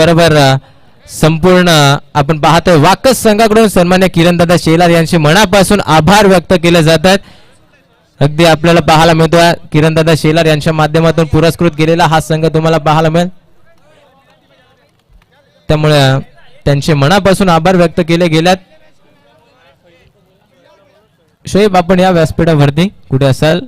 बरोबर संपूर्ण आपण पाहतोय वाकस संघाकडून सन्मान्य किरणदादा शेलार यांचे मनापासून आभार व्यक्त केले जातात. अगदी आपल्याला पाहायला मिळतोय किरणदादा शेलार यांच्या माध्यमातून पुरस्कृत केलेला हा संघ तुम्हाला पाहायला मिळेल. त्यामुळे त्यांचे मनापासून आभार व्यक्त केले गेल्यात. शोएब आपण या व्यासपीठावरती कुठे असाल?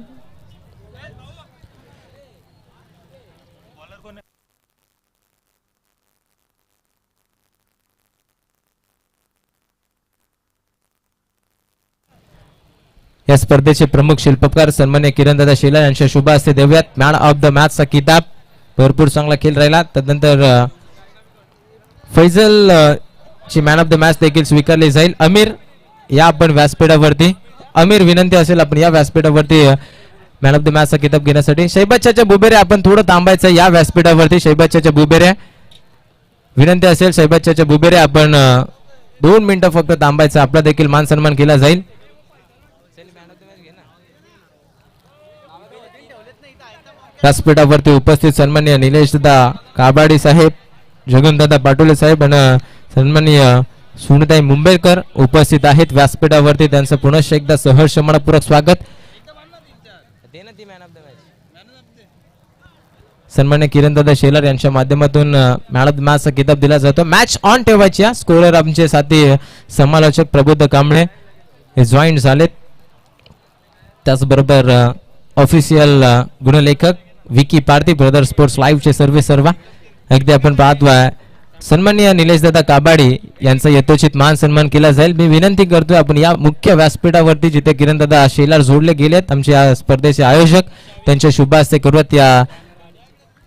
या स्पर्धेचे प्रमुख शिल्पकार सन्मान्य किरणदादा शेलार यांच्या शुभ हस्ते देऊयात. मॅन ऑफ द मॅच चा किताब. भरपूर चांगला खेळ राहिला. त्यानंतर फैजल ची मॅन ऑफ द मॅच देखील स्वीकारली जाईल. अमीर या आपण व्यासपीठावरती. अमीर विनंती असेल आपण या व्यासपीठावरती मॅन ऑफ द मॅच चा किताब घेण्यासाठी. शैबादच्या बुबेरे आपण थोडं थांबायचं या व्यासपीठावरती. शैबादच्या बुबेरे विनंती असेल शैबादच्या बुबेरे आपण 2 मिनिटं फक्त थांबायचं. आपला देखील मान सन्मान केला जाईल. व्यासपीठावरती उपस्थित सन्माननीय निलेश दादा काबाडी साहेब, जगनदादा पाटोले साहेब आणि सन्माननीय सुनीताई मुंबईकर उपस्थित आहेत व्यासपीठावरती. त्यांचं पुनश्च एकदा सहर्ष मनपूर्वक स्वागत. सन्मान्य किरणदादा शेलार यांच्या माध्यमातून मॅन ऑफ द मॅच चा किताब दिला जातो. मॅच ऑन ठेवायची. स्कोरर आमचे साथी समालोचक प्रबुद्ध कांबळे हे जॉईंट झालेत. त्याचबरोबर ऑफिशियल गुणलेखक Vicky Parthi brother sports live चे सर्व अगदी आपण पाहतोय सन्माननीय निलेश दादा काबाडी यांचा यथोचित मान सन्मान केला जाईल. मी विनंती करतोय आपण या मुख्य व्यासपीठावरती जिथे किरणदादा शेलार जोडले गेलेत आमचे या स्पर्धेचे आयोजक त्यांच्या शुभ हस्ते करूयात. या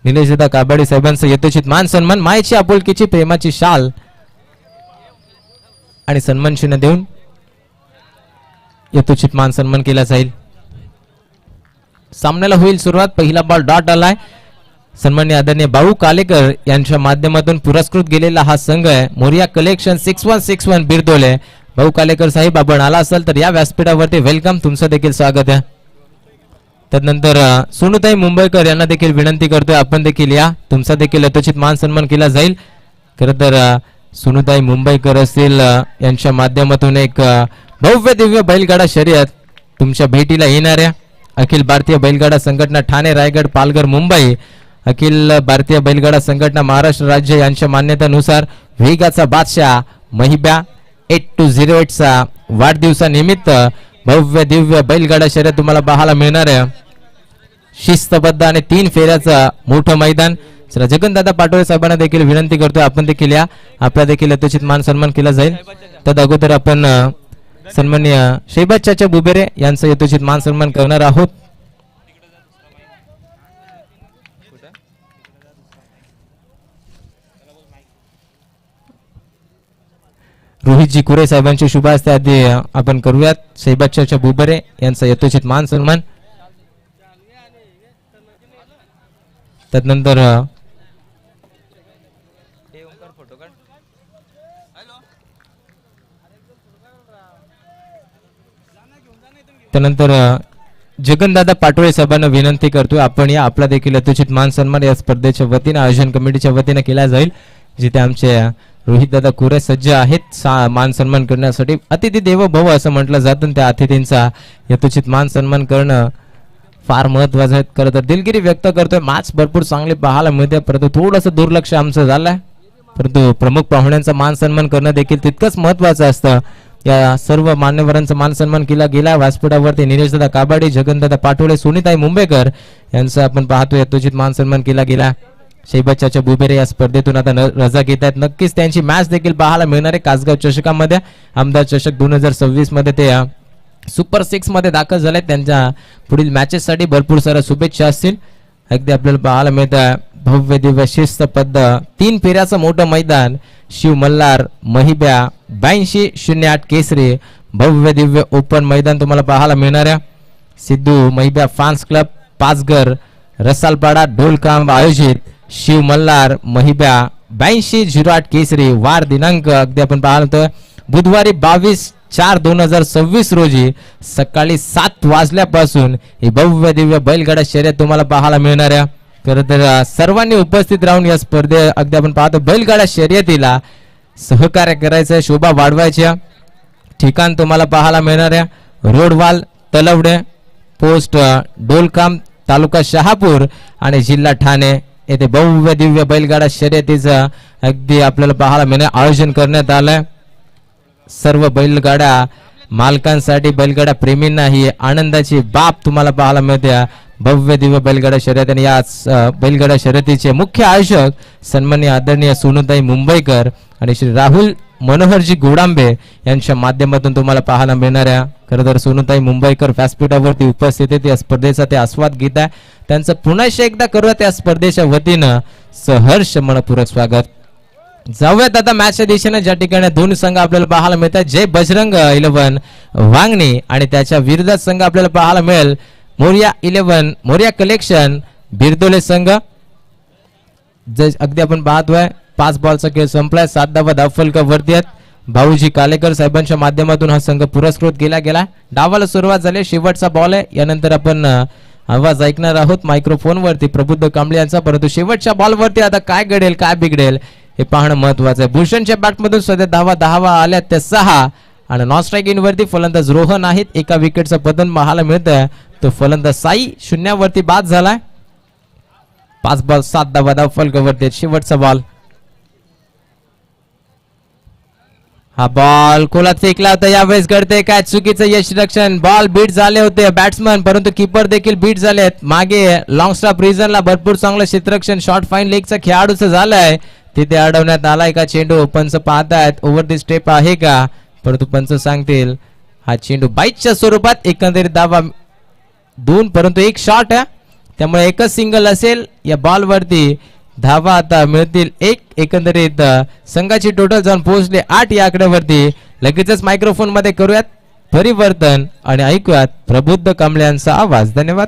निलेश दादा काबाडी साहेबांचा यथोचित मान सन्मान मायेची आपुलकीची प्रेमाची शाल आणि सन्मान चिन्ह देऊन यथोचित मान सन्मान केला जाईल. सामन्याला होईल सुरुवात. पहिला बॉल डॉट आलाय. सन्माननीय आदरणीय भाऊ कालेकर यांच्या माध्यमातून पुरस्कृत गेलेला हा संघ आहे मोरिया कलेक्शन 6161 बिरदोले. भाऊ कालेकर साहेब आपण आला असाल तर या व्यासपीठावरती वेलकम. तुमचं देखील स्वागत आहे. त्यानंतर सोनूताई मुंबईकर यांना देखील विनंती करतोय आपण देखील या. तुमचा देखील यथोचित मान सन्मान केला जाईल. खरं तर सोनूताई मुंबईकर असतील यांच्या माध्यमातून एक भव्य दिव्य बैलगाडा शर्यत तुमच्या भेटीला येणाऱ्या अखिल भारतीय बैलगाडा संघटना ठाणे रायगड पालघर मुंबई अखिल भारतीय बैलगाडा संघटना महाराष्ट्र राज्य यांच्या मान्यतेनुसार वेगाचा बादशाह महिब्या 8208 चा वाढदिवसानिमित्त भव्य दिव्य बैलगाडा शर्यत तुम्हाला पाहायला मिळणार आहे. शिस्तबद्ध आणि 3 फेऱ्याचं मोठं मैदान. जगनदादा पाटोळे साहेबांना देखील विनंती करतोय आपण देखील या. आपला देखील यथोचित मान सन्मान केला जाईल. त्या अगोदर आपण सन्माननीय शैबाद चाचा बुबेरे यांचा यथोचित मान सन्मान करणार आहोत. रोहितजी कुरे साहेबांचे शुभ हस्ते आधी आपण करूयात. शैबाद चाचा बुबेरे यांचा यथोचित मान सन्मान. त्यानंतर त्यानंतर जगनदादा पाटोळे साहेबांना विनंती करतोय आपण या. आपला देखील यथोचित मान सन्मान या स्पर्धेच्या वतीने आयोजन कमिटीच्या वतीने केला जाईल. जिथे आमचे रोहित दादा कुरे सज्ज आहेत मान सन्मान करण्यासाठी. अतिथी देवो भव असं म्हटलं जातं. त्या अतिथींचा यथोचित मान सन्मान करणं फार महत्वाचं आहे. खरं तर दिलगिरी व्यक्त करतोय. मॅच भरपूर चांगली पाहायला मिळते परंतु थोडंसं दुर्लक्ष आमचं झालंय. परंतु प्रमुख पाहुण्यांचा मान सन्मान करणं देखील तितकंच महत्वाचं असतं. या सर्व मान्यवरांचा मान सन्मान केला गेला. व्यासपीठावरती निलेश दादा काबाडी, जगनदादा पाटोळे, सुनीताई मुंबईकर यांचा आपण पाहतोय यथोचित मान सन्मान केला गेला. शैबाद चाचा बुबेरे या स्पर्धेतून आता रजा घेत आहेत. नक्कीच त्यांची मॅच देखील पाहायला मिळणार आहे. कासगाव चषकामध्ये आमदार चषक 2026 मध्ये ते सुपर 6 मध्ये दाखल झाले. त्यांच्या पुढील मॅचेस साठी भरपूर साऱ्या शुभेच्छा असतील. अगदी आपल्याला पाहायला मिळतं भव्य दिव्य शिस्तबद्ध 3 फेऱ्याचं मोठं मैदान. शिव मल्हार महिब्या 8208 केसरी भव्य दिव्य ओपन मैदान तुम्हाला पाहायला मिळणार आहे. सिद्धू महिब्या फॅन्स क्लब पाचघर रसालपाडा ढोलकांब आयोजित शिव मल्हार महिब्या 8208 केसरी. वार दिनांक अगदी आपण पाहतोय बुधवारी 22/4/2026 रोजी सकाळी 7 वाजल्यापासून ही भव्य दिव्य बैलगाडा शर्यत तुम्हाला पाहायला मिळणार आहे. खरं तर सर्वांनी उपस्थित राहून या स्पर्धे अगदी आपण पाहतो बैलगाडा शर्यतीला सहकार्य करायचं, शोभा वाढवायच्या. ठिकाण तुम्हाला पाहायला मिळणार आहे रोडवाल तलवडे पोस्ट डोलखाम तालुका शहापूर आणि जिल्हा ठाणे येथे भव्य दिव्य बैलगाडा शर्यतीचं अगदी आपल्याला पाहायला मिळणार आयोजन करण्यात आलंय. सर्व बैलगाडा मालकांसाठी बैलगाडा प्रेमींना ही आनंदाची बाब तुम्हाला पाहायला मिळते. भव्य दिव्य बैलगाडा शर्यत आणि या बैलगाडा शर्यतीचे मुख्य आयोजक सन्माननीय आदरणीय सोनूताई मुंबईकर आणि श्री राहुल मनोहरजी गोडांबे यांच्या माध्यमातून तुम्हाला पाहायला मिळणार आहे. खरं तर सोनूताई मुंबईकर व्यासपीठावरती उपस्थित आहेत. या स्पर्धेचा ते आस्वाद घेत आहे. त्यांचं पुन्हा एकदा करूया त्या स्पर्धेच्या वतीनं सहर्ष मनपूर्वक स्वागत. जाऊयात आता मॅचच्या दिशेने ज्या ठिकाणी दोन संघ आपल्याला पाहायला मिळतात. जय बजरंग 11 वांगणी आणि त्याच्या विरोधात संघ आपल्याला पाहायला मिळेल मोरिया 11 मोरिया कलेक्शन बिरदोले संघ. अगदी आपण पाहतोय 5 बॉलचा खेळ संपलाय. 7 धावा धावफलक वरती आहेत. भाऊजी कालेकर साहेबांच्या माध्यमातून हा संघ पुरस्कृत केला गेला. डावाला सुरुवात झाली. शेवटचा बॉल आहे. यानंतर आपण आवाज ऐकणार आहोत मायक्रोफोन वरती प्रबुद्ध कांबळे यांचा. परंतु शेवटच्या बॉल वरती आता काय घडेल काय बिघडेल हे पाहणं महत्वाचं आहे. भूषणच्या बॅटमधून सध्या धावा आल्या त्या 6 आणि नॉन स्ट्राईक इन वरती फलंदाज रोहन आहेत. एका विकेटचं पतन पाहायला मिळतंय. तो फलंदाज साई शून्यावरती बाद झालाय. 5 बॉल 7 धावा धावफलक वरती. शेवटचा बॉल हा बॉल कोलात फेकला होता. यावेळेस घडते काय चुकीचं यशरक्षण. बॉल बीट झाले होते बॅट्समन परंतु किपर देखील बीट झालेत. मागे लॉंग स्टॉप रिझनला भरपूर चांगलं क्षेत्ररक्षण शॉर्ट फाईन लेगचा खेळाडूचं झालंय. तिथे अडवण्यात आलाय का चेंडू. पंच पाहतायत ओव्हर दी स्टेप आहे का. परंतु पंच सांगतील हा चेंडू बाईटच्या स्वरूपात. एकंदरीत धावा 2 परंतु 1 शॉट आहे त्यामुळे एकच सिंगल असेल. या बॉल वरती धावा आता मिळतील 1. एकंदरीत संघाची टोटल जाऊन पोहोचले 8 या आकड्यावरती. लगेचच मायक्रोफोन मध्ये करूयात परिवर्तन आणि ऐकूयात प्रबुद्ध कांबळे यांचा आवाज. धन्यवाद.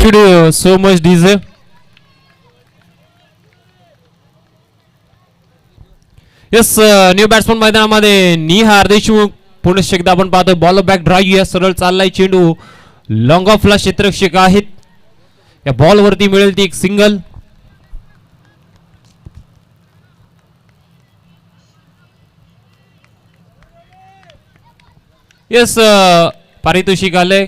Thank you so much DJ. Yes, new batsman मैदानामध्ये निहार देशमुख. पुन्हा एकदा आपण पाहतोय बॉल बॅक ड्राईव्ह या सरळ चाललाय चेंडू लॉंग ऑफला क्षेत्ररक्षक आहेत. या बॉल वरती मिळेल ती एक सिंगल. येस, पारितोषिक आलंय.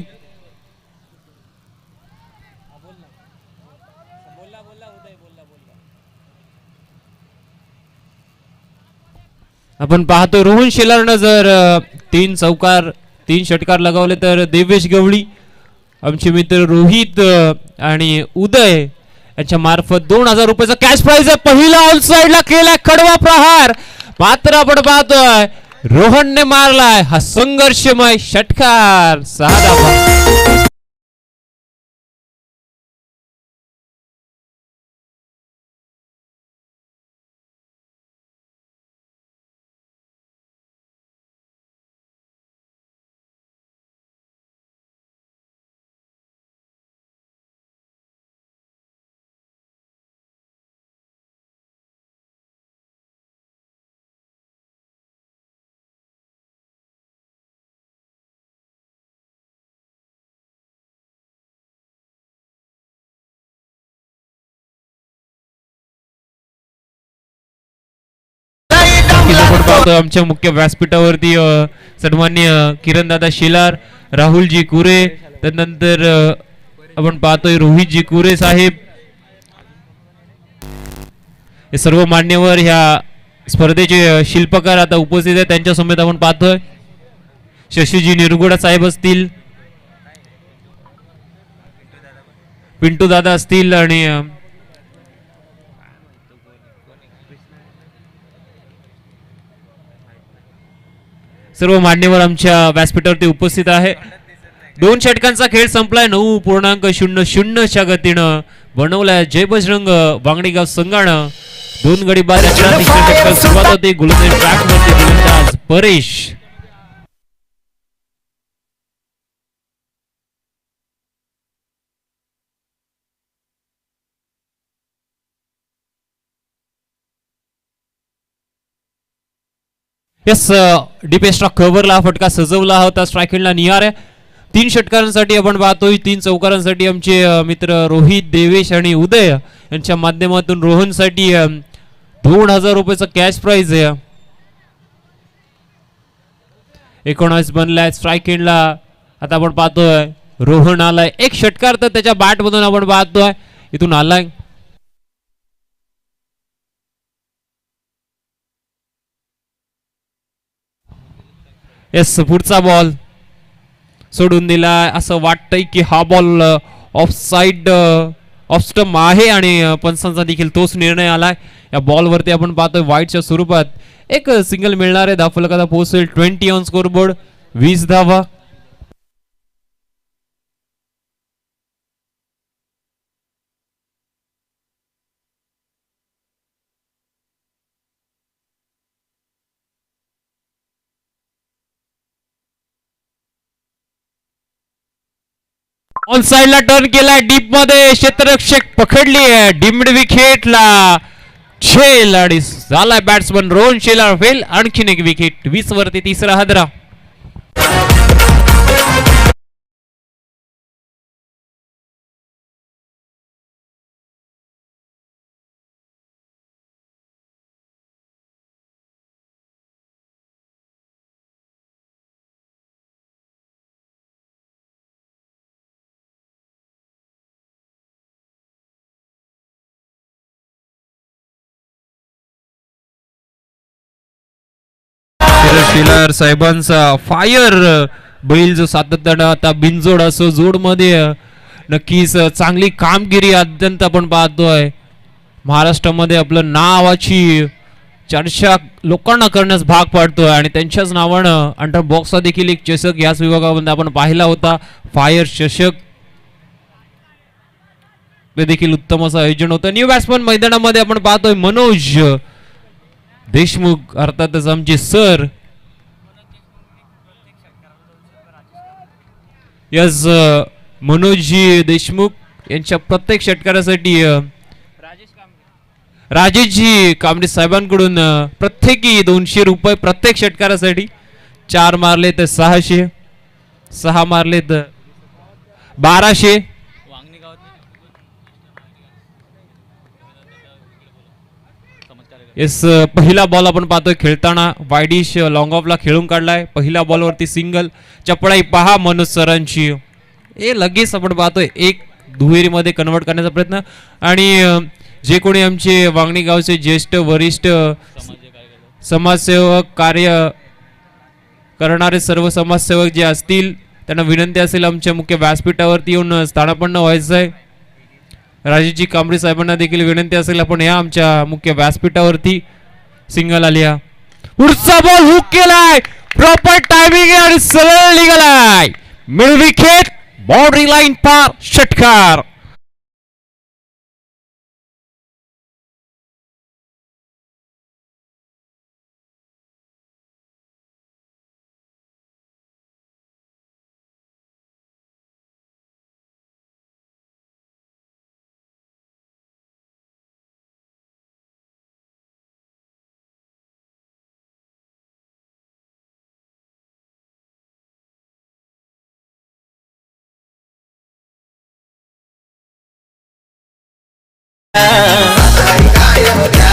आपण पाहतो रोहन शेलारनं जर 3 चौकार 3 षटकार लगावले तर देवेश गवळी, आमचे मित्र रोहित आणि उदय यांच्या मार्फत 2000 रुपयाचा कॅश प्राइज आहे. पहिला ऑन साइडला केलाय कडवा प्रहार, मात्र आपण पाहतोय रोहनने मारलाय हा संघर्षमय षटकार. 6 धावा. आमच्या मुख्य व्यासपीठावरती सन्मान्य किरणदादा शेलार, राहुलजी कुरे, त्यानंतर आपण पाहतोय रोहितजी कुरे साहेब, हे सर्व मान्यवर ह्या स्पर्धेचे शिल्पकार आता उपस्थित आहेत. त्यांच्या समेत आपण पाहतोय शशीजी निरगुडा साहेब असतील, पिंटू दादा असतील आणि सर्व मान्यवर आमच्या व्यासपीठावरती उपस्थित आहे. 2 षटकांचा खेळ संपलाय. 9.00 च्या गतीनं बनवलाय जय बजरंग वांगणीगाव संघानं. 2 गडी बाद सुरुवात होते. गोलंदाज ट्रॅक वरती गोलंदाज परेश. यस, डीप एक्स्ट्रा कव्हरला फटका सजवला होता. स्ट्राईक ला निहार आहे. 3 षटकारांसाठी आपण पाहतोय. 3 चौकारांसाठी आमचे मित्र रोहित, देवेश आणि उदय यांच्या माध्यमातून रोहनसाठी 2000 रुपयाचा कॅश प्राइज आहे. 19 बनलाय. स्ट्राईक एंडला आता आपण पाहतोय रोहन आलाय. 1 षटकार तर त्याच्या बॅट मधून आपण पाहतोय इथून आलाय. येस, पुढचा बॉल सोडून दिलाय. असं वाटतंय की हा ball of side off stump आहे आणि पंचांचा देखील तोच निर्णय आलाय. या बॉल वरती आपण पाहतोय वाईटच्या स्वरूपात एक सिंगल मिळणार आहे. धावफलकाला पोहोचेल 20 ऑन स्कोरबोर्ड, 20 धावा. ऑन साइडला टर्न केलाय. डीप मध्ये क्षेत्ररक्षक पकडली आहे. डिम्ड विकेटला झेल आणि झालाय बॅट्समन रोहन शेलार फेल. आणखीन एक विकेट. 20 वरती तिसरा हादरा. शेलार साहेबांचा फायर बैल जो सातत्यानं आता बिनजोड असो जोड मध्ये नक्कीच चांगली कामगिरी अत्यंत आपण पाहतोय. महाराष्ट्रामध्ये आपलं नावाची चर्चा लोकांना करण्यास भाग पाडतोय आणि त्यांच्याच नावानं अंडर बॉक्सचा देखील एक चषक याच विभागामध्ये आपण पाहिला होता. फायर चषक ते देखील उत्तम असं आयोजन होतं. न्यू बॅट्समन मैदानामध्ये आपण पाहतोय मनोज देशमुख, अर्थातच आमचे सर. यस, मनोजजी देशमुख यांच्या प्रत्येक षटकारासाठी राजेशजी कांबळे साहेबांकडून प्रत्येकी 200 रुपये प्रत्येक षटकारासाठी. 4 मारले तर 600, 6 मारले तर 1200. येस, पहिला बॉल आपण पाहतोय खेळताना वायडिश लॉंग ऑफला खेळून काढलाय. पहिल्या बॉलवरती सिंगल. चपळाई पहा मनोज सरांची. हे लगेच आपण पाहतोय एक दुहेरीमध्ये कन्वर्ट करण्याचा प्रयत्न. आणि जे कोणी आमचे वांगणी गावचे ज्येष्ठ वरिष्ठ समाजसेवक कार्य करणारे सर्व समाजसेवक जे असतील त्यांना विनंती असेल आमच्या मुख्य व्यासपीठावरती येऊन स्थानापन्न व्हायचं आहे. राजेशजी कांबळे साहेबांना देखील विनंती असेल आपण या आमच्या मुख्य व्यासपीठावरती. सिंगल आलिया. पुढचा बॉल हुक केलाय. प्रॉपर टायमिंग आहे आणि सरळ निघालाय. Mid wicket. बाउंड्री लाईन पार. षटकार.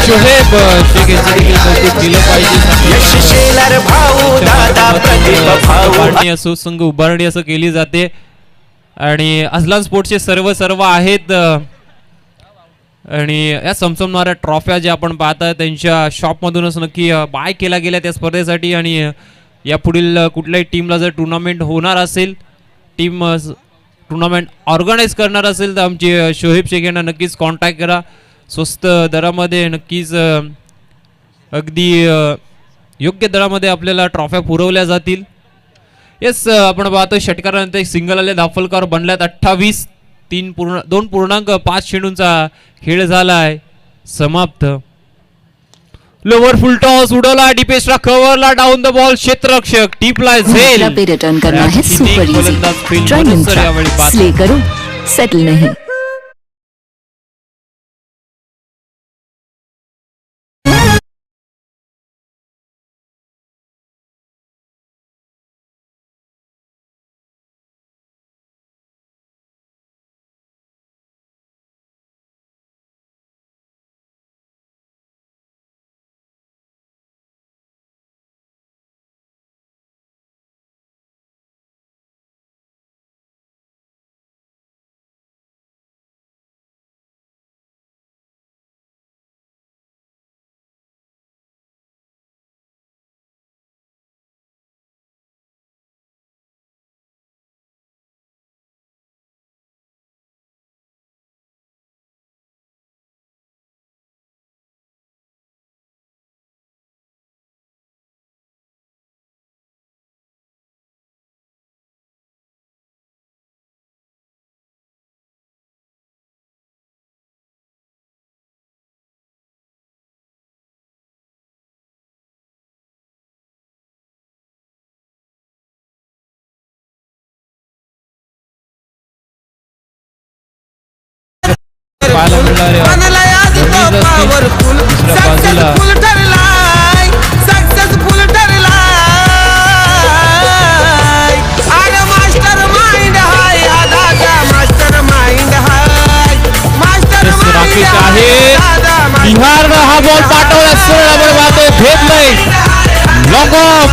शोहेब शेख यांचं देखील कौतुक केलं पाहिजे. असो संघ उभारणी असं केली जाते. आणि अझलान स्पोर्ट्सचे सर्व आहेत. आणि या समसमणाऱ्या ट्रॉफ्या ज्या आपण पाहता त्यांच्या शॉपमधूनच नक्की बाय केल्या गेल्या त्या स्पर्धेसाठी. आणि या पुढील कुठल्याही टीमला जर टुर्नामेंट होणार असेल, टीम टुर्नामेंट ऑर्गनाईज करणार असेल तर आमचे शोहेब शेख यांना नक्कीच कॉन्टॅक्ट करा. स्वस्त दरामध्ये नक्कीच अगदी योग्य दरामध्ये आपल्याला ट्रॉफ्या पुरवल्या जातील. येस, आपण पाहतो षटकारानंतर एक सिंगल आले. दाफलकर बनल्यात 28. 2.5 चेंडूंचा खेळ झालाय समाप्त. लोवर फुल टॉस उडवला. डीपेस्ट्रा कव्हरला. Down the ball. क्षेत्ररक्षक टीपला झेल. रिटर्न करना है super easy. Try Myntra slay करो सेटल नहीं. बिहार हा बॉल पाठवला. सरळ आपण घेतलंय. Long off.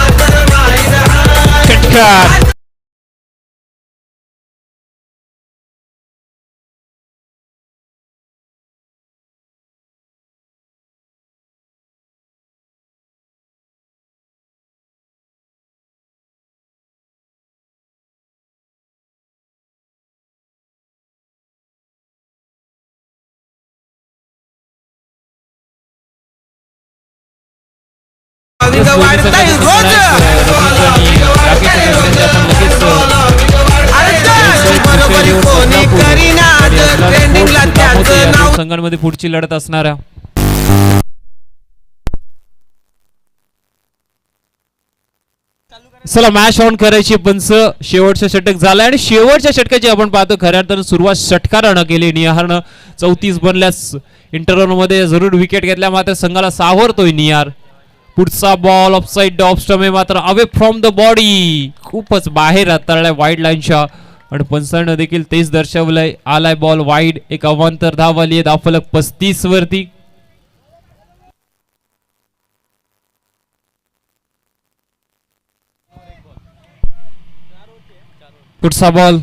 षटकार. संघांमध्ये पुढची लढत असणाऱ्या चला मॅच ऑन करायची पंच शेवटचं षटक झालं आणि शेवटच्या षटकाची आपण पाहतो खऱ्या अर्थानं सुरुवात षटकारानं केली. निहारनं 34 बनल्यास इंटरव्हल मध्ये जरूर विकेट घेतल्या मात्र संघाला सावरतोय निहार. पुढचा बॉल ऑफसाइड ऑफ स्टंप आहे मात्र अवे फ्रॉम द बॉडी खूपच बाहेर हाताळलाय वाईड लाईनच्या आणि पंचानं देखील तेच दर्शवलंय. आलाय बॉल वाईड एक अवांतर धाव आली आहे धावफलक 35 वरती. पुढचा बॉल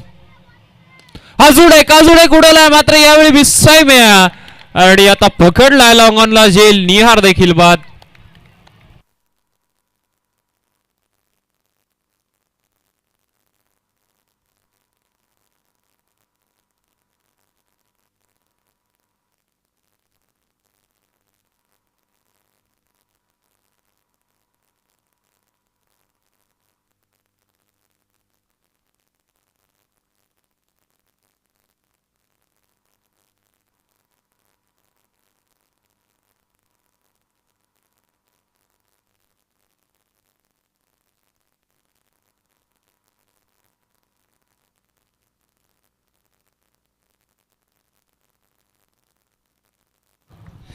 अजून एक उडवलाय मात्र यावेळी मिसटाईम आहे आणि आता पकडलाय लॉंग ऑनला झेल. निहार देखील बाद.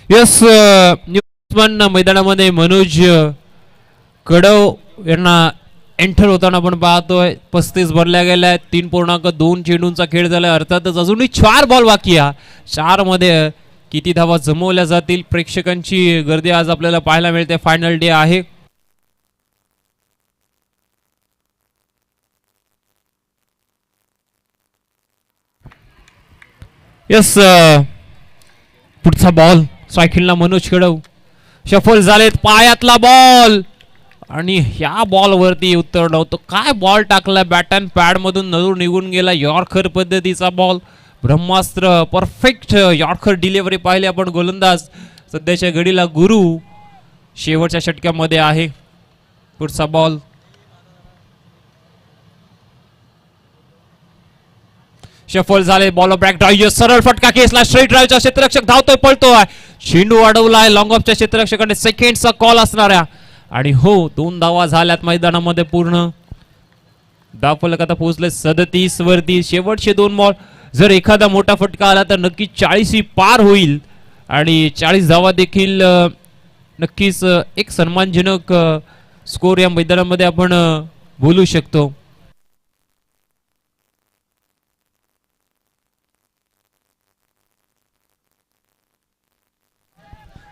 यस मैदानामध्ये मनोज कडव यांना एंटर होताना आपण पाहतोय. 35 भरल्या गेल्या 3.2 चेंडूंचा खेळ झाला. अर्थातच अजूनही 4 बॉल बाकी आहे. 4 मध्ये किती धावा जमवल्या जातील प्रेक्षकांची गर्दी आज आपल्याला पाहायला मिळते. फायनल डे आहे. यस पुढचा बॉल सायकलला मनोज कडव शफल झालेत. पायातला बॉल आणि ह्या बॉल वरती उत्तर नव्हतं. काय बॉल टाकला बॅट अँड पॅड मधून नजूर निघून गेला. यॉर्कर पद्धतीचा बॉल ब्रह्मास्त्र परफेक्ट यॉर्कर डिलिव्हरी पाहिली आपण. गोलंदाज सध्याच्या घडीला गुरु शेवटच्या षटकामध्ये आहे. पुढचा बॉल शफल झाले. बॉल बॅक ड्राईव्ह सरळ फटका केसला. स्ट्रेट ड्राईव्हचा क्षेत्ररक्षक धावतोय पळतोय. चेंडू अडवलाय. लॉंग ऑफच्या क्षेत्ररक्षकाने सेकंडचा कॉल असणाऱ्या आणि हो 2 धावा झाल्यात मैदानामध्ये पूर्ण. धावफलक आता पोहोचले 37 वरती. शेवटचे 2 बॉल जर एखादा मोठा फटका आला तर नक्की 40 ही पार होईल आणि 40 धावा देखील नक्कीच एक सन्मानजनक स्कोर या मैदानामध्ये आपण बोलू शकतो.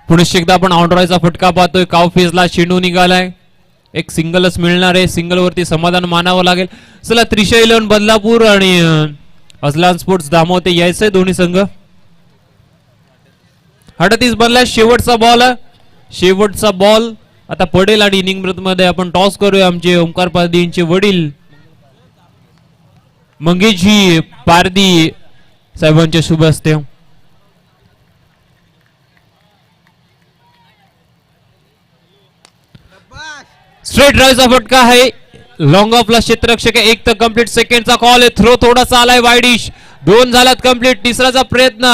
पुढे एकदा आपण ऑनड्रायचा फटका पाहतोय. काव फेजला चेंडू निघालाय. एक सिंगलच मिळणार आहे. सिंगल वरती समाधान मानावं लागेल. चला 311 बदलापूर आणि अजलान स्पोर्ट्स दामोते यायचंय दोन्ही संघ. 38 बनलाय. शेवटचा बॉल आता पडेल आणि इनिंग मध्ये आपण टॉस करूया. आमचे ओमकार पारदी यांचे वडील मंगेशजी पारदी साहेबांच्या शुभ हस्ते. स्ट्रेट ड्राईव्हचा फटका आहे. लॉंग ऑफला क्षेत्ररक्षक एक तर कंप्लीट. सेकंडचा कॉल आहे. थ्रो थोडासा आलाय वाईडिश. 2 झाल्यात कंप्लीट. तिसराचा प्रयत्न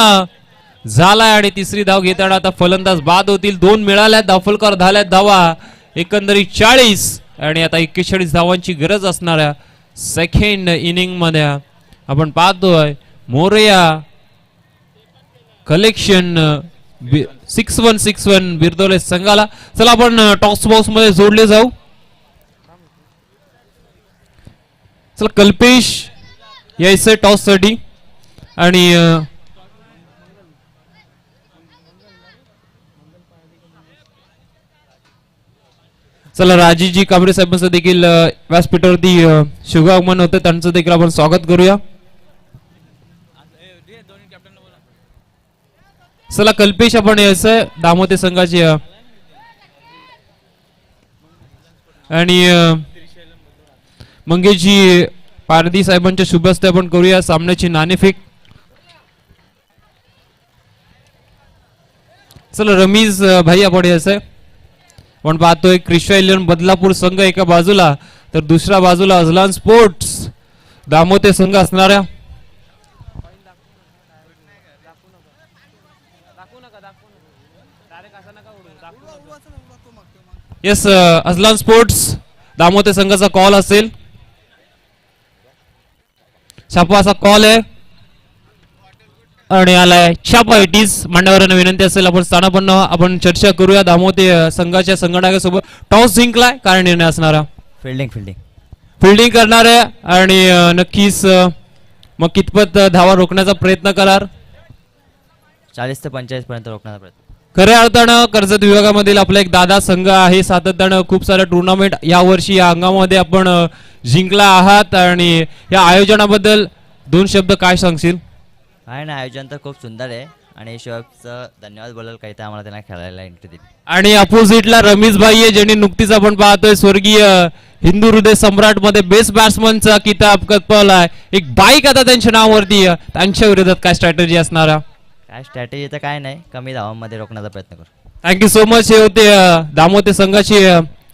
झालाय आणि तिसरी धाव घेताना आता फलंदाज बाद होतील. 2 मिळाल्यात. धावफलकार झाल्यात धावा एकंदरीत 40 आणि आता 41 धावांची गरज असणाऱ्या सेकंड इनिंग मध्ये आपण पाहतोय मोरया कलेक्शन 6161 बिरदोले संघाला. चला आपण टॉस बॉक्स मध्ये जोडले जाऊ. चला कल्पेश यायचं टॉस साठी आणि चला राजीजी कांबळे साहेबांचं देखील व्यासपीठावरती शुभागमन होतं. त्यांचं देखील आपण स्वागत करूया. चला कल्पेश आपण यायचं दामोते संघाची आणि मंगेशजी पारदी साहेबांच्या शुभ हस्ते आपण करूया सामन्याची नाणेफेक. चला रमीज भाई आपण यायचंय. आपण पाहतोय क्रिस्टा 11 बदलापूर संघ एका बाजूला तर दुसऱ्या बाजूला अजलान स्पोर्ट्स दामोते संघ असणाऱ्या. यस अजलान स्पोर्ट्स दामोते संघाचा कॉल असेल. छापा असा कॉल आहे आणि आलाय छापा. It is. मांडवरांना विनंती असेल आपण स्थानापन्न आपण चर्चा करूया. दामोते संघाच्या संघटनासोबत टॉस जिंकलाय, काय निर्णय असणारा? फिल्डिंग फिल्डिंग फिल्डिंग करणार आहे आणि नक्कीच मग कितपत धावा रोखण्याचा प्रयत्न करार? 40 ते 45 पर्यंत रोखण्याचा प्रयत्न. खऱ्या अर्थानं कर्जत विभागामधील आपला एक दादा संघ आहे. सातत्यानं खूप साऱ्या टुर्नामेंट या वर्षी या अंगामध्ये आपण जिंकला आहात आणि या आयोजनाबद्दल 2 शब्द काय सांगशील? आहे ना, आयोजन तर खूप सुंदर आहे आणि शिवाबचं धन्यवाद बोलाल काही तर आम्हाला त्यांना खेळायला एंट्री दिली. आणि अपोजिटला रमेश भाई आहे, ज्यांनी नुकतीच आपण पाहतोय स्वर्गीय हिंदू हृदय सम्राट मध्ये बेस्ट बॅट्समनचा किताब कपवलाय. एक बाईक आता त्यांच्या नावावरती त्यांच्या विरोधात काय स्ट्रॅटेजी असणारा? काय स्ट्रॅटेजी तर काय नाही, कमी धावांमध्ये रोखण्याचा प्रयत्न करू. Thank you so much. हे होते दामोते संघाची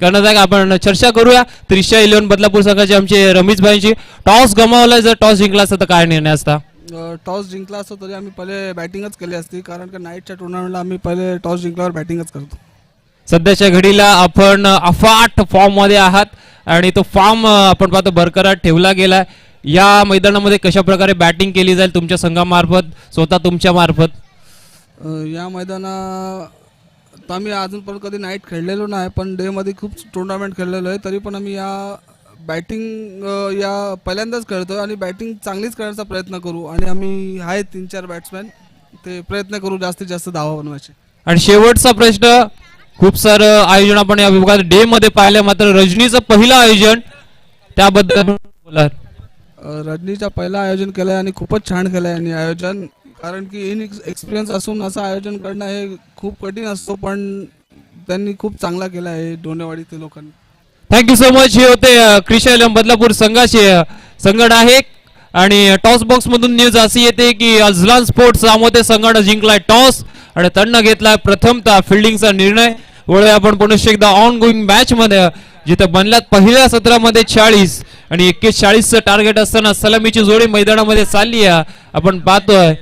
करण्यात आपण चर्चा करूया. त्रिशा 11 बदलापूर संघाचे आमचे रमेश भाईंची. टॉस गमावला, जर टॉस जिंकला असता तर काय निर्णय असता? टॉस जिंकला असतो तरी आम्ही पहिले बॅटिंगच केली असती, कारण की नाईटच्या टुर्नामेंटला आम्ही पहिले टॉस जिंकल्यावर बॅटिंगच करतो. सध्याच्या घडीला आपण अफाट फॉर्म मध्ये आहात आणि तो फॉर्म आपण पाहतो बरकरार ठेवला गेला. या मैदानामध्ये कशा प्रकारे बॅटिंग केली जाईल तुमच्या संघामार्फत, स्वतः तुमच्या मार्फत? या मैदानात आम्ही अजूनपर्यंत कधी नाईट खेळलेलो नाही, पण डेमध्ये खूप टुर्नामेंट खेळलेलो आहे. तरी पण आम्ही या बॅटिंग या पहिल्यांदाच खेळतो आणि बॅटिंग चांगलीच करण्याचा प्रयत्न करू आणि आम्ही आहे 3-4 बॅट्समॅन, ते प्रयत्न करू जास्तीत जास्त धावा बनवायचे. आणि शेवटचा प्रश्न, खूप सारं आयोजन आपण या विभागात डे मध्ये पाहिलं, मात्र रजनीचं पहिलं आयोजन त्याबद्दल बोला. रजनीचा पहिला आयोजन केलं आहे आणि खूपच छान केलं आहे आणि आयोजन, कारण की इन एक्सपिरियन्स असून असं आयोजन करणं हे खूप कठीण असतो, पण त्यांनी खूप चांगला केला आहे डोनेवाडीतील लोकांनी. Thank you so much. हे होते क्रिशालम बदलापूर संघाचे संघटन आहे. आणि टॉस बॉक्स मधून न्यूज अशी येते की अझलान स्पोर्ट्स दामोते संघानं जिंकलाय टॉस आणि त्यांना घेतलाय प्रथमतः फिल्डिंगचा निर्णय. वळूया आपण पुनश्च एकदा ऑन गोईंग मॅच मध्ये, जिथे बनल्यात पहिल्या सत्रामध्ये 40 आणि 41 टार्गेट असताना सलामीची जोडी मैदानामध्ये चालली आहे आपण पाहतोय.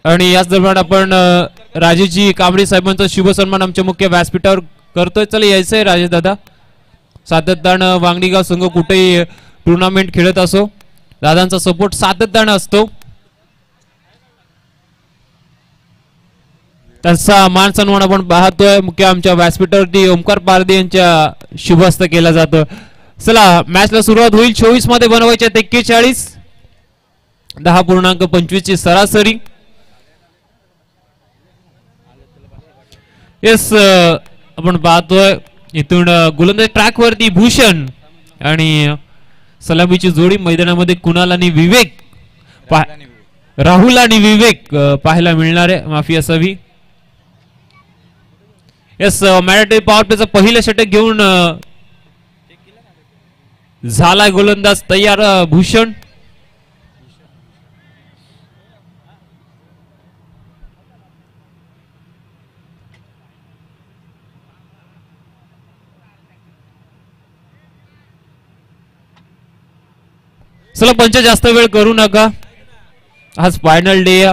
आणि याच दरम्यान आपण राजेशजी कांबळे साहेबांचा शुभ सन्मान आमच्या मुख्य व्यासपीठावर करतोय. चला यायचंय राजेश दादा. सातत्यानं वांगणीगाव संघ कुठेही टुर्नामेंट खेळत असो, दादांचा सपोर्ट सातत्यानं असतो. त्यांचा मान सन्मान आपण पाहतोय मुख्य आमच्या व्यासपीठावरती ओमकार पारदे यांच्या शुभ हस्ते केला जातो. चला मॅचला सुरुवात होईल. 24 मध्ये बनवायच्या 41, 10.25 ची सरासरी. येस, आपण पाहतोय इथून गोलंदाज ट्रॅक वरती भूषण आणि सलामीची जोडी मैदानामध्ये कुणाल आणि विवेक, राहुल आणि विवेक पाहायला मिळणार आहे, माफी असावी. येस, मॅरेटरी पॉवर प्लेचं पहिलं षटक घेऊन झालाय गोलंदाज तयार भूषण. चला पंच जास्त वेळ करू नका, आज फायनल डे.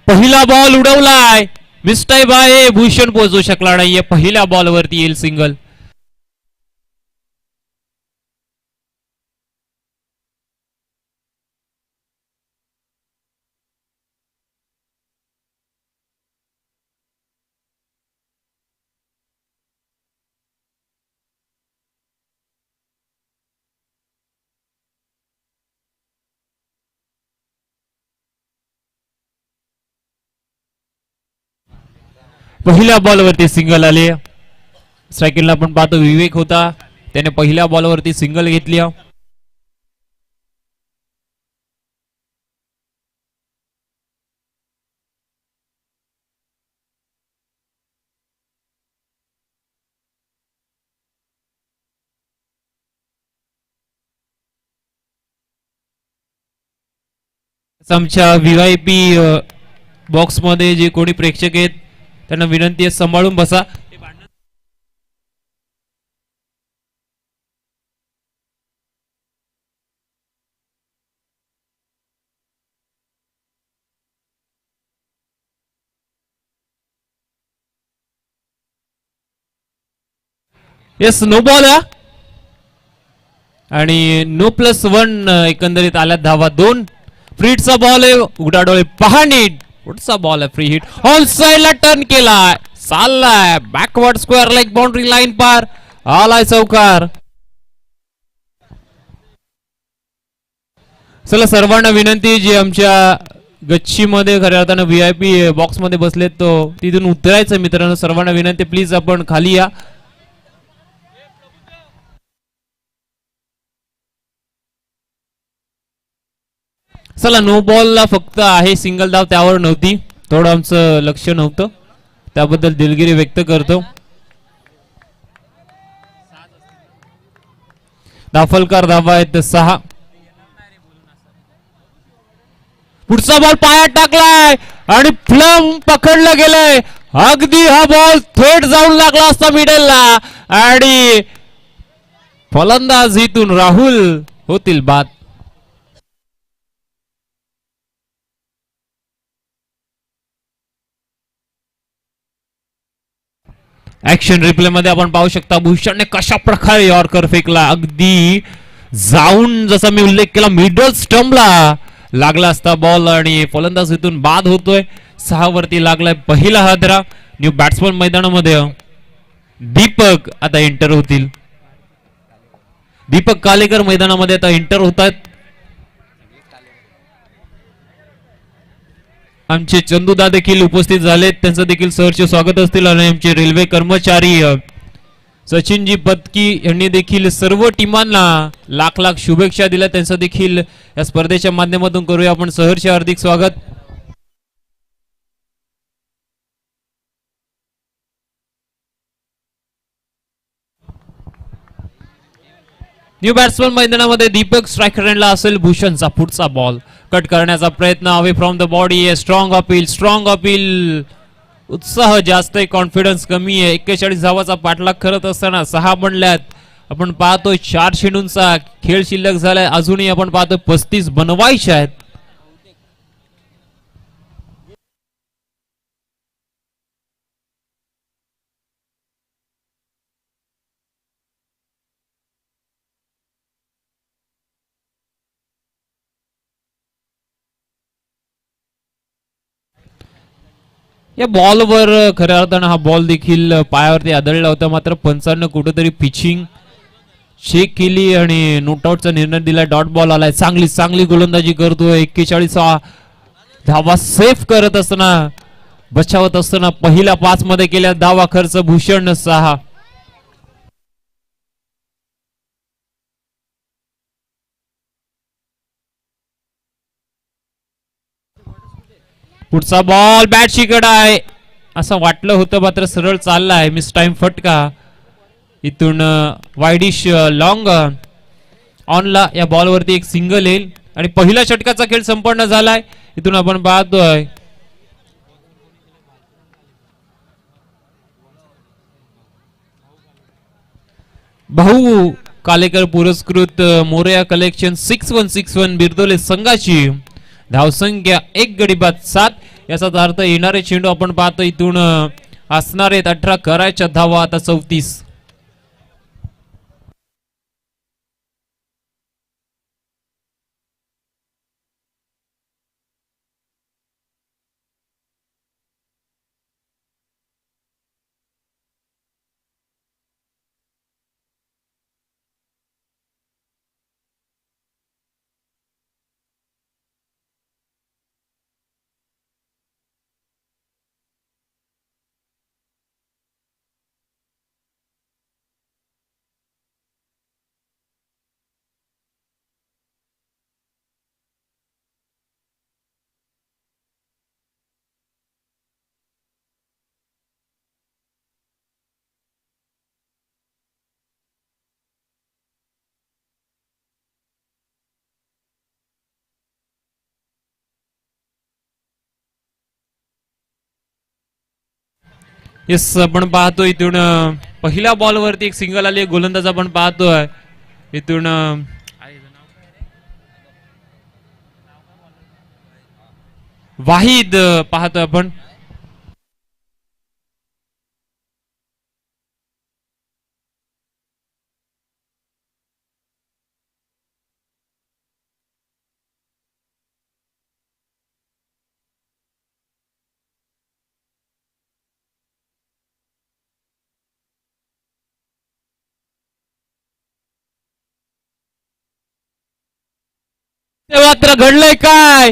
पहिला बॉल उडवलाय, मिस्टाईप आहे, भूषण पोहोचू शकला नाहीये. पहिल्या बॉल वरती येईल सिंगल. पहिल्या बॉलवरती सिंगल आले. स्ट्रायकिंगला आपण पाहतो विवेक होता, त्याने पहिल्या बॉलवरती सिंगल घेतली. आमच्या व्हीआयपी बॉक्स मध्ये जे कोणी प्रेक्षक आहेत त्यांना विनंती आहे सांभाळून बसा. येस नो बॉल आणि नो +1 एकंदरीत आल्या धावा 2. फ्रीटचा बॉल आहे उघडा डोळे पहा नीट. पुढचा बॉल आहे फ्री हिट ऑन साइडला टर्न केलाय चाललाय backward square leg boundary line पार आलाय चौकार. चला सर्वांना विनंती जी आमच्या गच्चीमध्ये खऱ्या अर्थानं व्हीआयपी बॉक्स मध्ये बसलेत तो तिथून उतरायचं मित्रांनो. सर्वांना विनंती प्लीज आपण खाली या. चला नो बॉलला फक्त आहे सिंगल धाव त्यावर नव्हती थोडं आमचं लक्ष नव्हतं त्याबद्दल दिलगिरी व्यक्त करतो. दाफलकार धावा आहेत 6. पुढचा बॉल पायात टाकलाय आणि फ्लम पकडलं गेलंय. अगदी हा बॉल थेट जाऊन लागला असता मिडलला आणि फलंदाज इथून राहुल होतील बाद. ऍक्शन रिप्ले मध्ये आपण पाहू शकता भूषणने कशा प्रकारे यॉर्कर फेकला अगदी जाऊन जसा मी उल्लेख केला मिडल स्टंपला लागला असता बॉल आणि फलंदाज इथून बाद होतोय. 6 वरती लागलाय पहिला हादरा. न्यू बॅट्समन मैदानामध्ये दीपक आता एंटर होतील. दीपक कालेकर मैदानामध्ये आता एंटर होतात. आमचे चंदूदा देखील उपस्थित झालेत त्यांचं देखील सहर्ष स्वागत असतील आणि आमचे रेल्वे कर्मचारी सचिनजी पत्की यांनी देखील सर्व टीमांना लाख लाख शुभेच्छा दिल्या त्यांचं देखील या स्पर्धेच्या माध्यमातून करूया आपण सहर्ष हार्दिक स्वागत. न्यू बॅट्समन मैदानामध्ये दीपक स्ट्रायकर एंडला असेल भूषणचा पुढचा बॉल कट करण्याचा प्रयत्न away from the body strong appeal उत्साह जास्त आहे कॉन्फिडन्स कमी आहे. 41 धावाचा पाठलाग करत असताना 6 बनल्यात आपण पाहतोय 4 चेंडूंचा खेळ शिल्लक झालाय अजूनही आपण पाहतोय 35 बनवायचे आहेत. या बॉलवर खऱ्या अर्थानं हा बॉल देखील पायावरती आदळला होता मात्र पंचांना कुठेतरी पिचिंग चेक केली आणि नोटआउटचा निर्णय दिला. डॉट बॉल आलाय चांगली गोलंदाजी करतोय 41 धावा सेफ करत असताना बचावत असताना पहिल्या 5 मध्ये केल्या धावा खर्च भूषण 6. पुढचा बॉल बॅट शिकड आहे असं वाटलं होतं मात्र सरळ चाललाय मिस टाइम फटका. इथून वाईडिश लॉंग ऑनला या बॉलवरती एक सिंगल येईल आणि पहिल्या षटकाचा खेळ संपन्न झालाय. इथून आपण पाहतोय भाऊ कालेकर पुरस्कृत मोरया कलेक्शन 6161 बिरदोले संघाची धावसंख्या 1 गडी बाद 7. याचाच अर्थ येणारे चेंडू आपण पाहतो इथून असणार आहेत 18 करायच्या धावा आता 34. येस आपण पाहतो इथून पहिल्या बॉल वरती एक सिंगल आली, गोलंदाज आपण पाहतोय इथून वाहिद पाहतोय आपण. मात्र घडलंय काय,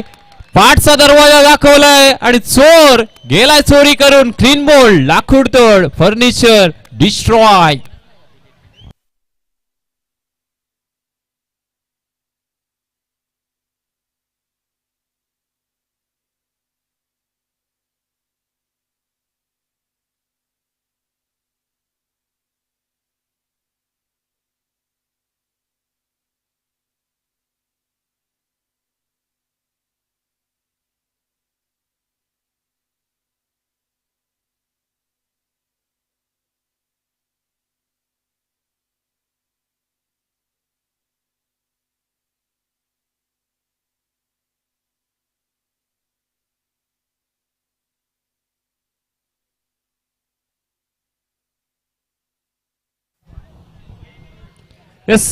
पाठचा दरवाजा दाखवलाय आणि चोर गेलाय चोरी करून. क्लीन बोल्ड, लाकूड तोड, furniture destroy. Yes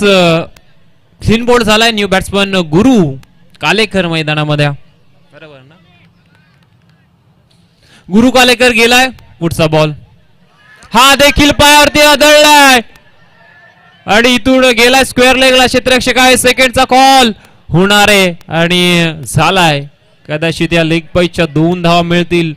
clean bowled झालाय. न्यू बॅट्समन गुरु कालेकर मैदानामध्ये. बरोबर ना, गुरु कालेकर गेलाय. पुढचा बॉल हा देखील पायावरती आदळलाय आणि इथून गेलाय स्क्वेअर लेगला. क्षेत्ररक्षक आहे, सेकंडचा कॉल होणार आहे आणि झालाय. कदाचित या लेग पाईच्या 2 धावा मिळतील.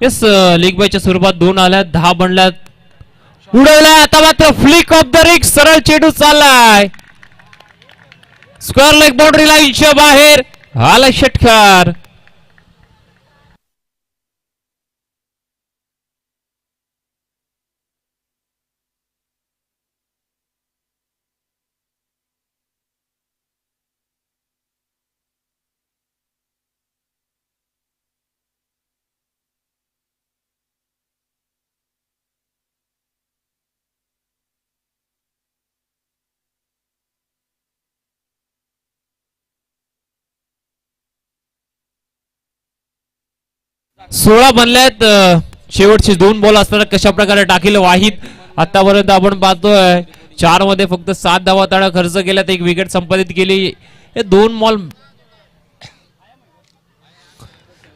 येस लीग बायच्या स्वरूपात 2 आल्यात, 10 बनल्यात. उडवलाय आता मात्र फ्लिक ऑफ द रिग, सरळ चेंडू चाललाय स्क्वेअर लेग बाउंड्री लाईनच्या बाहेर. आला षटकार. सोळा बनल्यात. शेवटचे 2 बॉल असताना कशा प्रकारे टाकील वाहिद. आतापर्यंत आपण पाहतोय 4 मध्ये फक्त 7 धावा त्याला खर्च केल्यात, 1 विकेट संपादित केली. हे 2 बॉल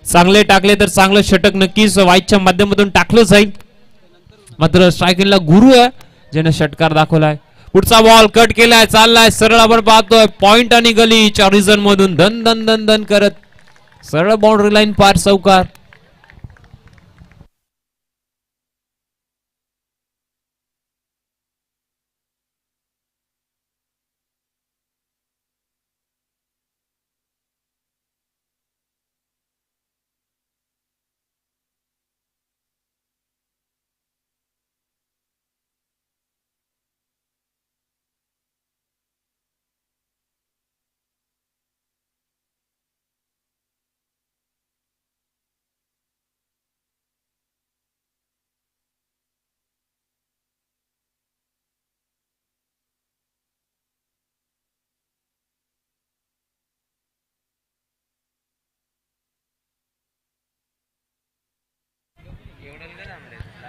चांगले टाकले तर चांगलं षटक नक्कीच वाईटच्या माध्यमातून टाकलं जाईल. मात्र स्ट्रायकिंगला गुरु आहे ज्याने षटकार दाखवलाय. पुढचा बॉल कट केलाय, चाललाय सरळ. आपण पाहतोय पॉइंट आणि गलीच्या रिझन मधून धन धन धन धन करत सरळ बाउंड्री लाईन पार चौकार.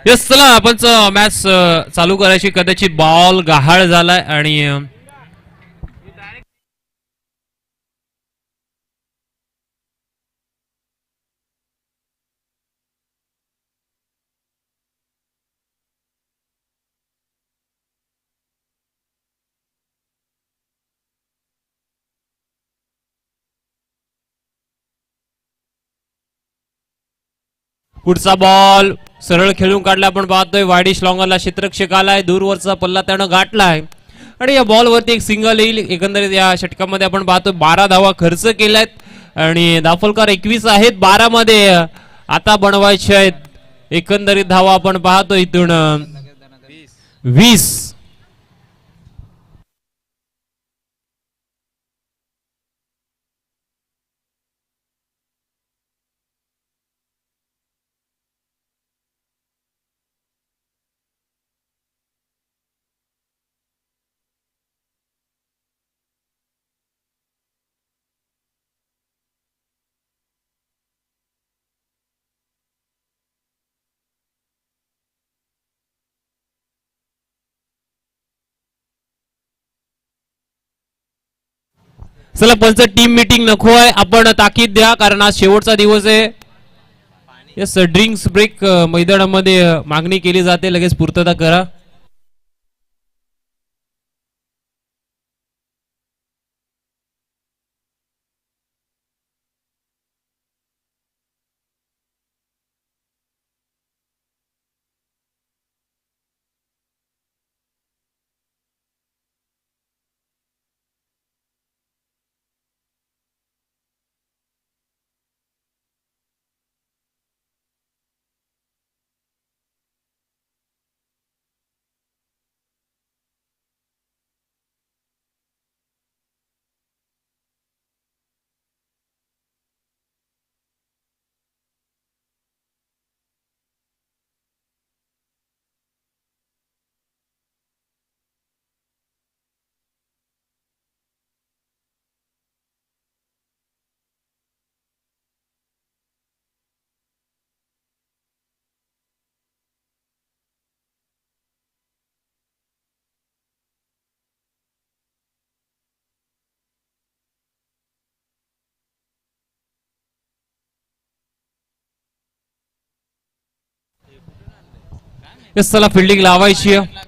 येस चला आपण मॅच चालू करायची. कदाचित बॉल गहाळ झालाय आणि पुढचा बॉल सरळ खेळून काढला. आपण पाहतोय वायडिश लॉंगरला क्षेत्ररक्षक आलाय, दूरवरचा पल्ला त्यानं गाठलाय आणि या बॉल वरती एक सिंगल येईल. एकंदरीत या षटकामध्ये आपण पाहतोय 12 धावा खर्च केल्यात आणि धावफलकार 21 आहेत 12 मध्ये आता बनवायचे आहेत एकंदरीत धावा आपण पाहतो इथून 20. चला पंच टीम मीटिंग नको आहे आपण ताकीद द्या कारण आज शेवटचा दिवस आहे. यस ड्रिंक्स ब्रेक मैदानामध्ये मागणी केली जाते लगेच पूर्तता करा. यस चला फिल्डिंग लावायची आहे.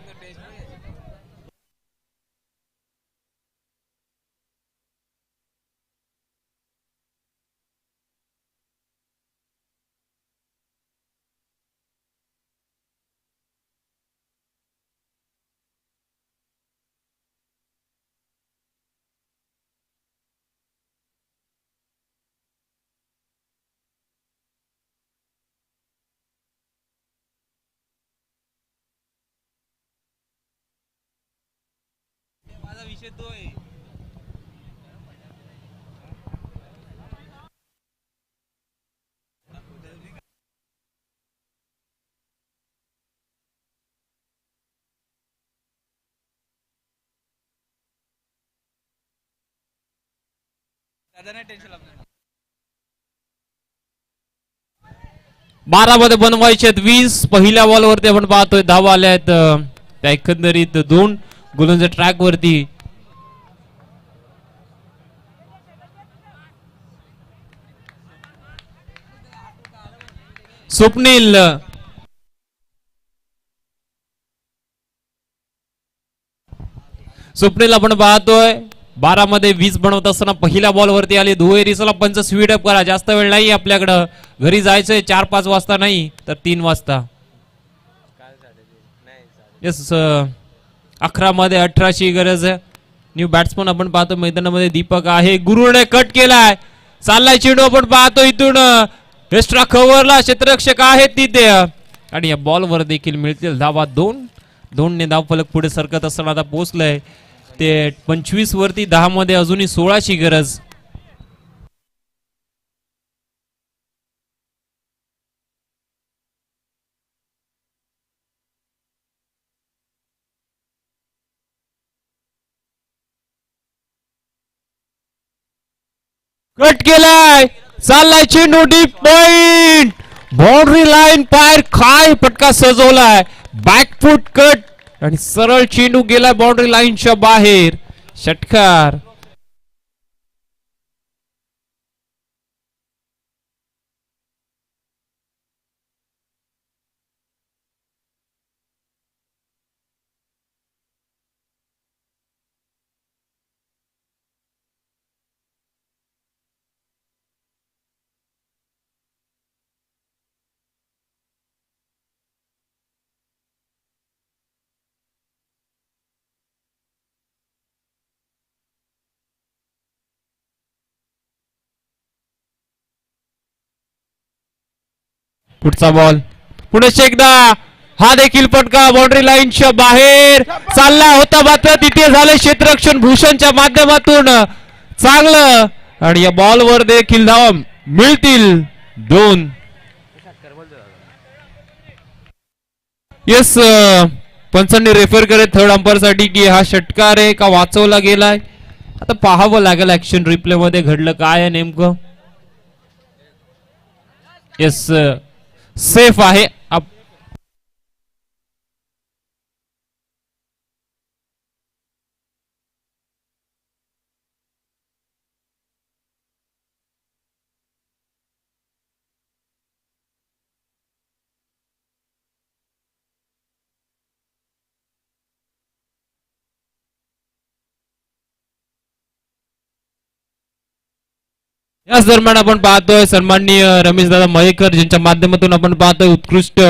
बारा मध्ये बनवायचे आहेत 20. पहिल्या बॉल वरती आपण पाहतोय धावा आल्या आहेत त्या एकंदरीत 2 गोलंदाज ट्रॅक वरती. स्वप्नील स्वप्नील आपण पाहतोय 12 मध्ये 20 बनवत असताना पहिल्या बॉल वरती आली दुहेरी. चला पंच स्पीड अप करा जास्त वेळ नाही आपल्याकडं घरी जायचंय 4-5 वाजता नाही तर 3 वाजता. येस 11 मध्ये 18 ची गरज आहे. न्यू बॅट्समन आपण पाहतो मैदानामध्ये दीपक आहे. गुरुने कट केलाय चाललाय चेंडू आपण पाहतो इथून एक्स्ट्रा कव्हरला क्षेत्ररक्षक आहेत तिथे आणि या बॉल वर देखील मिळतील धावा. 2 ने धाव फलक पुढे सरकत असताना आता पोहोचलंय ते 25 वरती 10 मध्ये अजूनही 16 ची गरज. कट केलाय चाललाय चेंडू डीप पॉइंट बाउंड्री लाईन पार काय पटका सजवलाय बॅकफुट कट आणि सरळ चेंडू गेलाय बाउंड्री लाईनच्या बाहेर. षटकार. पुढचा बॉल पुढे एकदा हा देखील पटका बाउंड्री लाईनच्या बाहेर चालला होता मात्र तिथे झाले क्षेत्ररक्षण भूषणच्या माध्यमातून चांगलं आणि या बॉल वर देखील धावा मिळतील 2. येस पंचांनी रेफर करे थर्ड अंपायर साठी की हा षटकार आहे का वाचवला गेलाय. आता पाहावं लागेल ऍक्शन रिप्ले मध्ये घडलं काय आहे नेमकं. येस सेफ आहे. याच दरम्यान आपण पाहतोय सन्माननीय रमेशदादा मयेकर ज्यांच्या माध्यमातून आपण पाहतोय उत्कृष्ट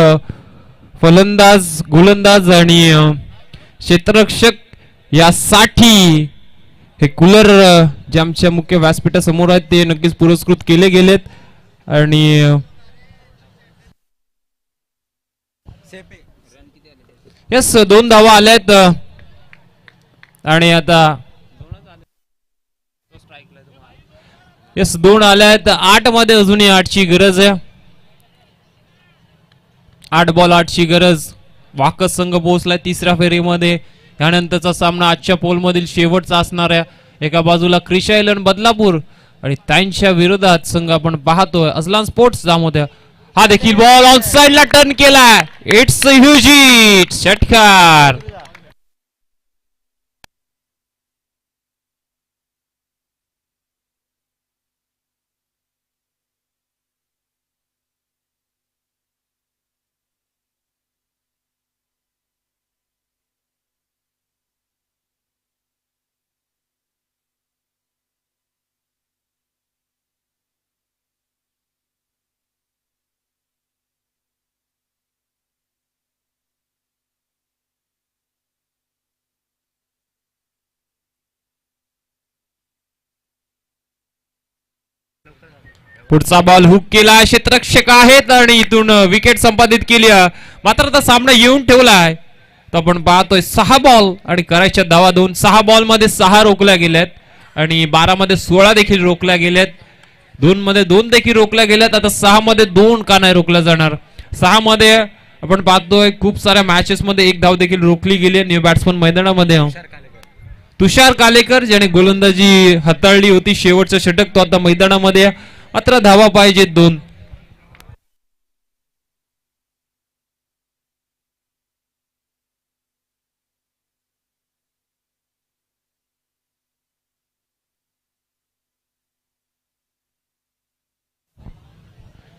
फलंदाज गोलंदाज आणि क्षेत्ररक्षक यासाठी हे कूलर जे आमच्या मुख्य व्यासपीठासमोर आहेत ते नक्कीच पुरस्कृत केले गेलेत आणि यस 2 धावा आल्यात आणि आता यस 2 आल्यात 8 मध्ये अजूनही 8ची गरज आहे. 8 बॉल 8ची गरज. वाकस संघ पोहोचलाय तिसऱ्या फेरीमध्ये. यानंतरचा सामना आजच्या पोल मधील शेवटचा असणार आहे. एका बाजूला क्रिशा एलन बदलापूर आणि त्यांच्या विरोधात संघ आपण पाहतोय अजलान स्पोर्ट्स जामोद्या. हा देखील बॉल ऑन साइडला टर्न केलाय. It's a huge hit. षटकार. पुढचा बॉल हुक केला. क्षेत्ररक्षक आहेत आणि इथून विकेट संपादित केली. मात्र आता सामना येऊन ठेवलाय. तर आपण पाहतोय 6 बॉल आणि करायच्या धावा 2. 6 बॉल मध्ये 6 रोखल्या गेल्यात आणि 12 मध्ये 16 देखील रोखल्या गेल्यात. 2 मध्ये 2 देखील रोखल्या गेल्यात. आता 6 मध्ये 2 का नाही रोखल्या जाणार. 6 मध्ये आपण पाहतोय खूप साऱ्या मॅचेस मध्ये 1 धाव देखील रोखली गेली न्यू बॅट्समन मैदानामध्ये. तुषार कालेकर ज्याने गोलंदाजी हाताळली होती शेवटचं षटक तो आता मैदानामध्ये. मात्र धावा पाहिजेत 2.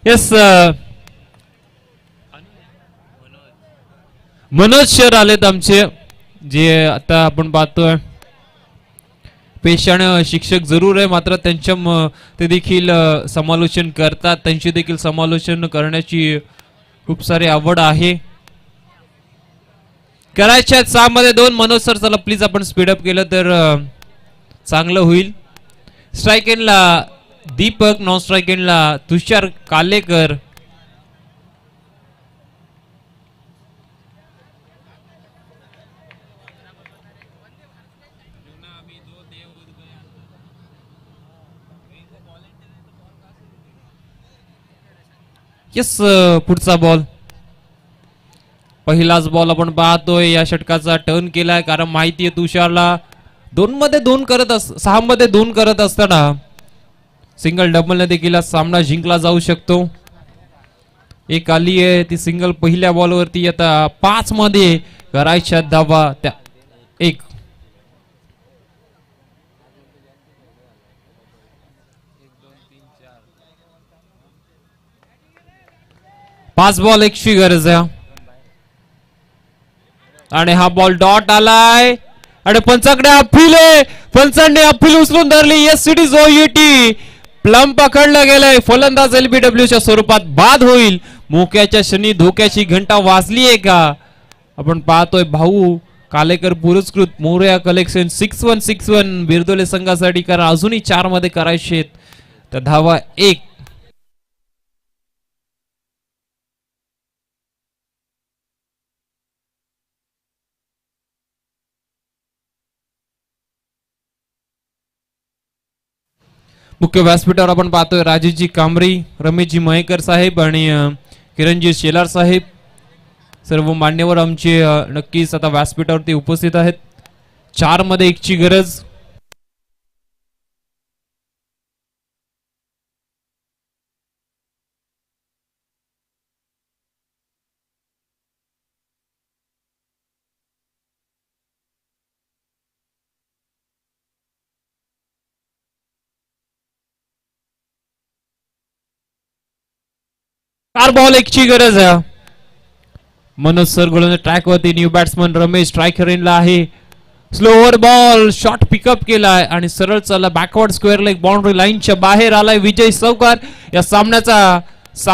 येस मनोज सर आलेत आमचे जे आता आपण पाहतोय पेशाण शिक्षक जरूर आहे मात्र त्यांच्या ते देखील समालोचन करतात. त्यांची देखील समालोचन करण्याची खूप सारी आवड आहे. करायच्या 6 मध्ये 2. मनोज सर चला प्लीज आपण स्पीडअप केलं तर चांगलं होईल. स्ट्राईक एंडला दीपक, नॉन स्ट्राईक एंडला तुषार कालेकर. येस पुढचा बॉल. पहिलाच बॉल आपण पाहतोय या षटकाचा टर्न केलाय कारण माहिती आहे तुषारला 2 मध्ये 2 करत 6 मध्ये 2 करत असताना सिंगल डबल ने देखील सामना जिंकला जाऊ शकतो. एक आली आहे ती सिंगल पहिल्या बॉलवरती. आता 5 मध्ये करायच्या धावा त्या 1. पाच बॉल 1ची गरज आहे आणि हा बॉल डॉट आलाय आणि पंचाकडे अपील आहे. पंचांनी अपील उचलून धरली. Yes it is OUT. Plum पकडलं गेलंय. फलंदाज एलबीडब्ल्यू च्या स्वरूपात बाद होईल. मोक्याच्या क्षणी धोक्याची घंटा वाजली आहे का. आपण पाहतोय भाऊ कालेकर पुरस्कृत मोरया कलेक्शन 6161 बिरदोले संघासाठी कारण अजूनही 4 मध्ये करायचे तर धावा 1. मुख्य व्यासपीठावर आपण पाहतोय राजेशजी कांबरी, रमेशजी मयेकर साहेब आणि किरणजी शेलार साहेब, सर्व मान्यवर आमचे नक्कीच आता व्यासपीठावरती उपस्थित आहेत. 4 मध्ये 1 ची गरज. चार बॉल 1 ची गरज आहे. मनोज सर गोलंदाज ट्रॅक वरती, न्यू बॅट्समन रमेश स्ट्रायकर इनला आहे. स्लोअर बॉल शॉट पिकअप केलाय आणि सरळ चालला बॅकवर्ड स्क्वेअर लेग बाउंड्री लाईनच्या बाहेर आलाय विजय सवकार. या सामन्याचा